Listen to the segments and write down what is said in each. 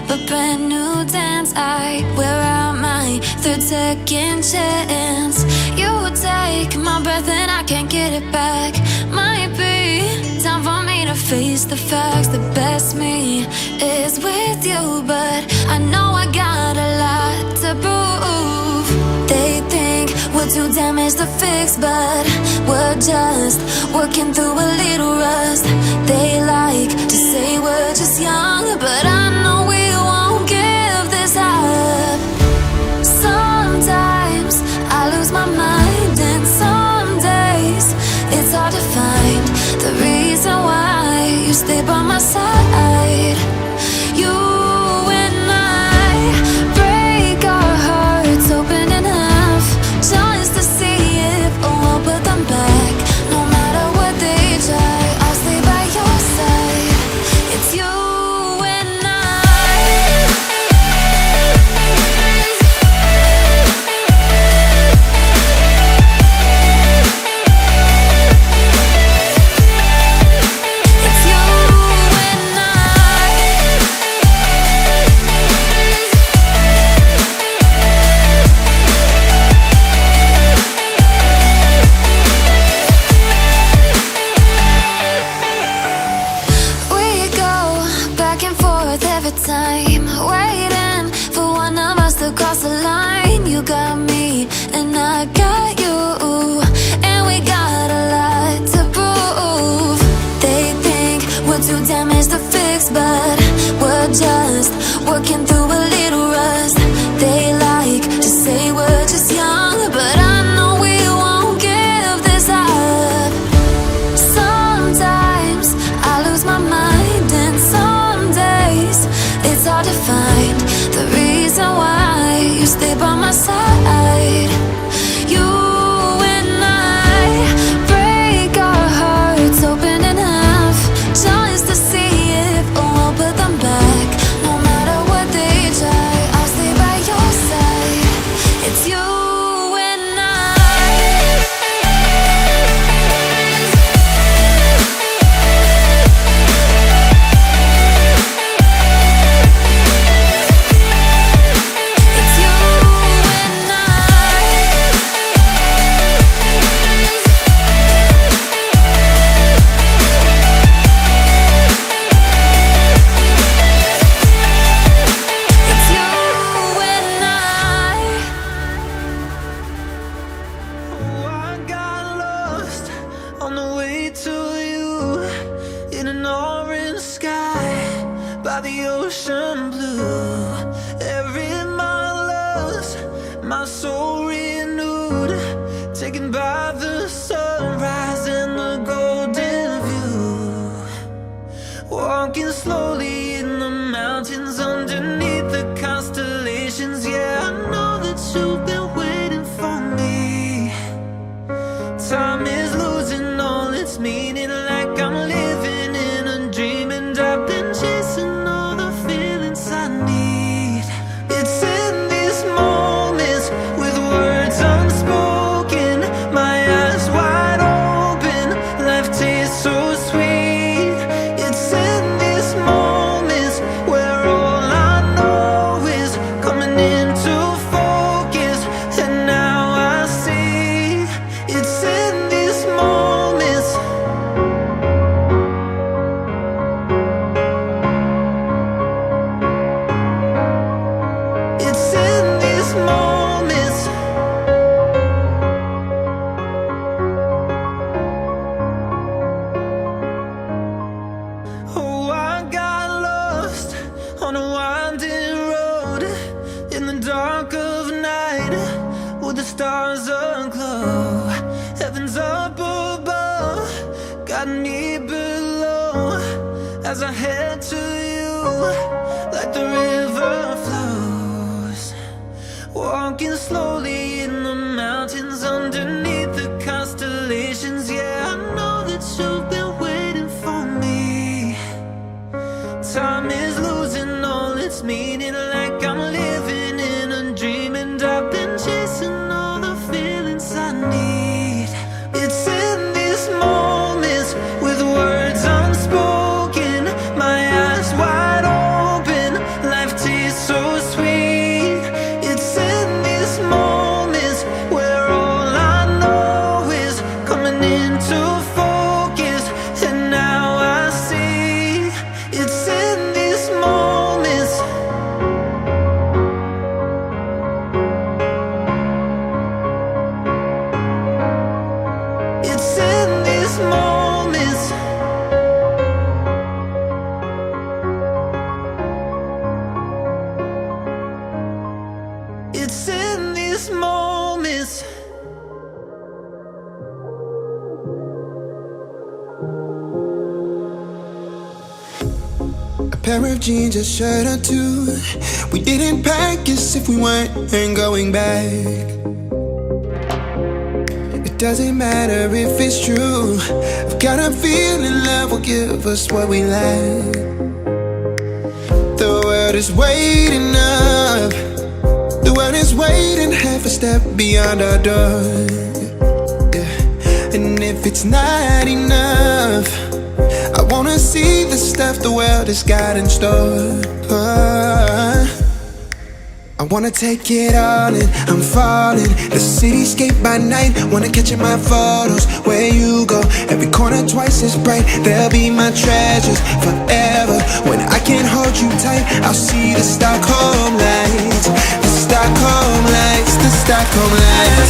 a brand new dance. I wear out my third second chance. You take my breath and I can't get it back. Might be time for me to face the facts. The best me is with you, but I know I got a lot to prove. They think we're too damaged to fix, but we're just working through a little rust. They like to say we're just young, but I know we won't give this up. Sometimes I lose my mind, and some days it's hard to find the reason why you stay by my side. You and I break our hearts open enough just to see if we'll put them back. No matter what they try, I'll stay by your side. It's you and I. It's you and I. We go back and forth every time, waiting for one of us to cross the line. You got me and I got you, and we got a lot to prove. They think we're too damaged to fix, but we're just working through a little rust. They like to say we're just young, but I know we won't give this up. Sometimes I lose my mind, and some days it's hard to find the reason why you stay by my side. You and I break our hearts open enough just to see if we'll put them back. No matter what they try, I'll stay by your side. It's you and I. It's you and I. It's you and I. Oh, I got lost on the way to you in an orange sky by the ocean blue. Every mile lost, my soul renewed, taken by the sunrise and the golden view. Walking slowly in the mountains underneath the constellations. Yeah, I know that you've been waiting for me. Time is losing all its meaning, like I'm living in a dream, and I've been chasing all the feelings I need. It's in these moments with words unspoken, my eyes wide open, life tastes so sweet. It's in these moments where all I know is coming into focus, and now I see. It's in these moments. It's in these moments. Oh, I got lost on a winding road in the dark of night, with the stars aglow. Heaven's up above, got me below, as I head to you like the river flows. Walking slowly in the mountains underneath the constellations. Yeah, I know that you've been waiting for me. Time is losing all its meaning, like I'm living in a dream, and I've been chasing all the feelings I need. It's in these moments with words unspoken, my eyes wide open, life into focus, and now I see it's in these moments. It's in these moments. It's in these moments. A pair of jeans, a shirt or two. We didn't pack as if we weren't going back. It doesn't matter if it's true. I've got a feeling love will give us what we lack. The world is waiting up. The world is waiting half a step beyond our door. Yeah. And if it's not enough, I wanna see the stuff the world has got in store. I wanna take it all in, I'm falling. The cityscape by night, wanna catch in my photos. Where you go, every corner twice as bright. They'll be my treasures forever. When I can't hold you tight, I'll see the Stockholm lights. The Stockholm lights, the Stockholm lights. The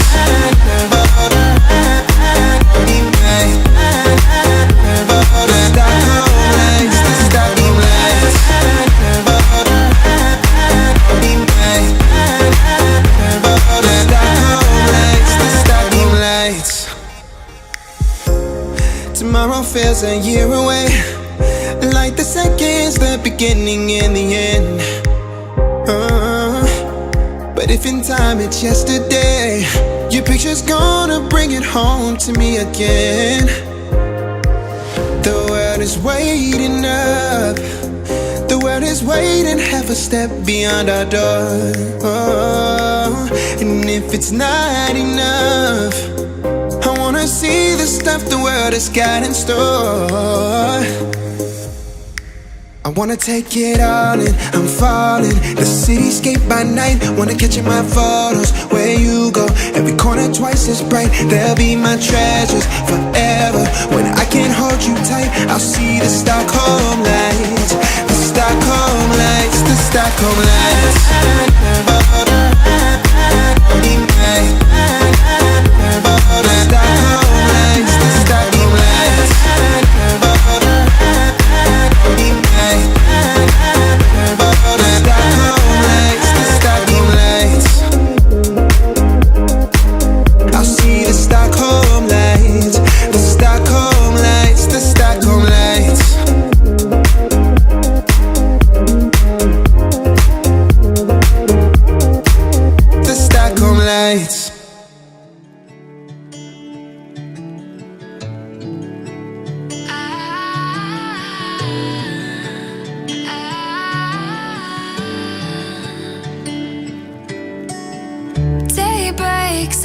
Stockholm lights, the Stockholm lights. Tomorrow feels a year away, like the seconds, the beginning and the end. But if in time it's yesterday, your picture's gonna bring it home to me again. The world is waiting up. The world is waiting half a step beyond our door. And if it's not enough, I wanna see the stuff the world has got in store. I wanna take it all in, I'm falling. The cityscape by night, wanna catch in my photos. Where you go, every corner twice as bright. They'll be my treasures forever. When I can't hold you tight, I'll see the Stockholm lights. The Stockholm lights, the Stockholm lights. The Stockholm lights, the Stockholm lights.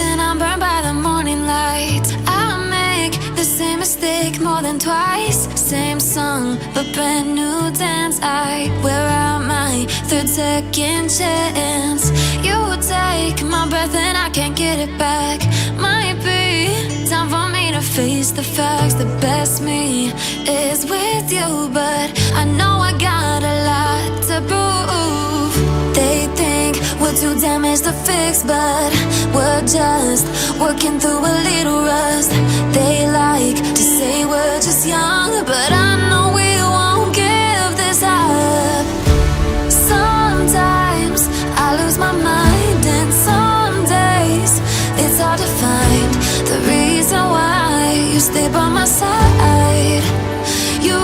And I'm burned by the morning light. I make the same mistake more than twice. Same song, but brand new dance. I wear out my third second chance. You take my breath and I can't get it back. Might be time for me to face the facts. The best me is with you, but I know I got a lot to prove. They think we're too damaged to fix, but we're just working through a little rust. They like to say we're just young, but I know we won't give this up. Sometimes I lose my mind, and some days it's hard to find the reason why you stay by my side. You